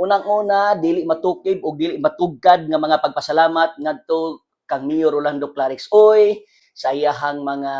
Unang-una, dili matukib o dili matugkad nga mga pagpasalamat ngadto kang Mayor Rolando Clarix Oy, sa iyahang mga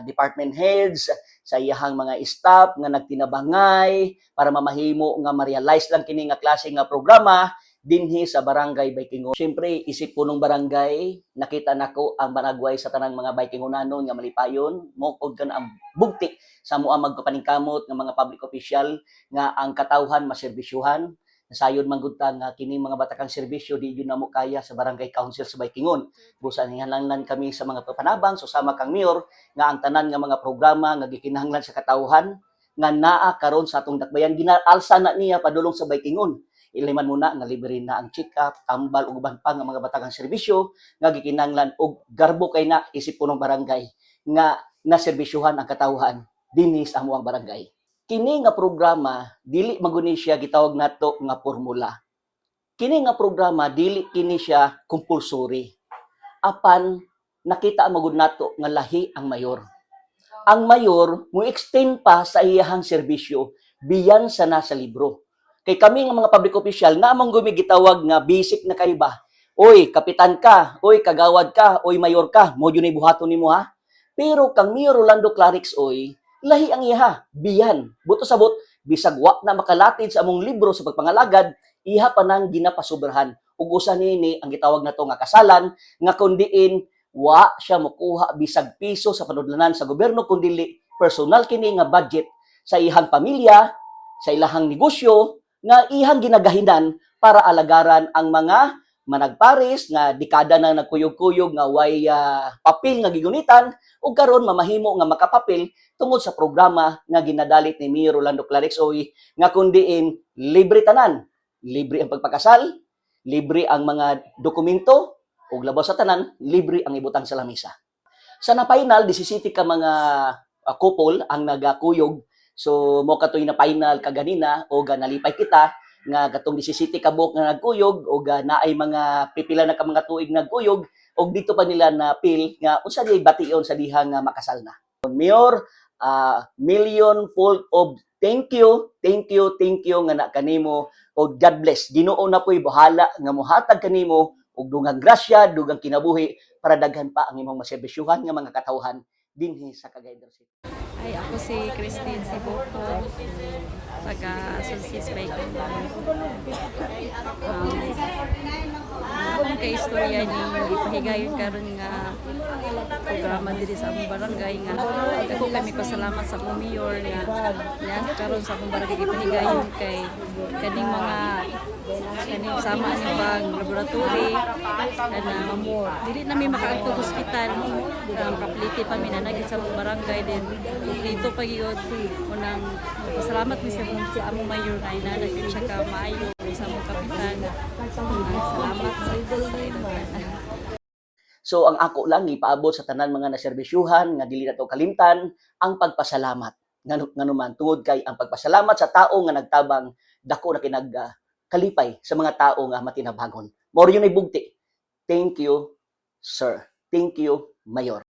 department heads, sa iyahang mga staff nga nagtinabangay para mamahimo nga ma-realize lang kini nga klase nga programa dinhi sa Barangay Baikingon. Siyempre, isip punong barangay, nakita nako ang banagway sa tanang mga Baikingonanon nga malipayon, mo og ang bugti sa moa magpapaningkamot nga mga public official nga ang katawhan maserbisyuhan. Nasayod man gud ta nga kini mga batakang serbisyo di jud namo kaya sa barangay council sa Baikingon. Busan hinahanglan kami sa mga papanabang so sama kang mayor nga ang tanan nga mga programa nga gikinahanglan sa katawhan nga naa karon sa atong dakbayan ginaalsa na niya padulong sa Baikingon. Iliman muna nga libre na ang check-up, tambal ug uban pa nga mga batakang serbisyo nga gikinahanglan og garbo kay na isip punong barangay nga naserbisyuhan ang katawhan dinhi sa amuang barangay. Kini nga programa dili maguni siya gitawag nato nga formula. Kini nga programa dili kini siya compulsory. Apan nakita magud nato nga lahi ang mayor. Ang mayor mo extend pa sa iyahang serbisyo biyan sa nasa libro. Kay kami nga mga public official na among gumigitawag nga basic na kay ba. Oy, kapitan ka, oy kagawad ka, oy mayor ka, mo yun buhaton nimo ha. Pero kang Mayor Rolando Clarix Oy, lahi ang iha, biyan. Buto sabot, bisag wa na makalatid sa among libro sa pagpangalagad, iha pa nang ginapasubrahan. Ug usa nini ang gitawag nato nga kasalan nga kundiin wa siya mokuha bisag piso sa panudlanan sa gobyerno kundi personal kini nga budget sa ihang pamilya, sa ilahang negosyo nga ihang ginagahinan para alagaran ang mga managparis nga dekada na nagkuyog-kuyog nga way papel nga gigunitan ug karon mamahimo nga makapapil tungod sa programa nga ginadalit ni Mayor Rolando Clarix Oy nga kundiin libre tanan, libre ang pagpakasal, libre ang mga dokumento ug labaw sa tanan libre ang ibutang sa lamesa. Sa na-final 17 ka mga couple ang nagakuyog. So mo katoy na final kaganina o nalipay kita nga katong 17 ka buok nga nagkuyog o naay mga pipila na ka mga tuig nagkuyog og dito pa nila na pil nga unsa di bation sa diha nga makasal na. Mayor, million full of thank you nga na kanimo og God bless. Ginoo na po'y bahala nga mohatag kanimo og dugang grasya, dugang kinabuhi para daghan pa ang imong maserbisyuhan nga mga katawhan dinhi sa Cagayan City. Ay, ako si Christine Siboko, taga-Sulcis Baikingon. Kung ka-istorya niyo, ipahigayon karon nga programa diri sa among barangay nga ako kami pasalamat sa among mayor nga karon sa among barangay ipahigayon kay kaning mga kaning sama ni bang laboratory na amor dili nami makaadto hospital kapliti pa minanagit sa among barangay din dito pagyud unang pasalamat mi sa among mayor na inanagit siya ka maayo sa among kapitan. Salamat sa So ang ako lang ipaabot sa tanan mga naserbisyuhan nga dili nato kalimtan ang pagpasalamat. Ngano man tungod kay ang pagpasalamat sa tao nga nagtabang dako na kinag kalipay sa mga tao nga matinabangon. Mao yun ay bugti. Thank you, sir. Thank you, mayor.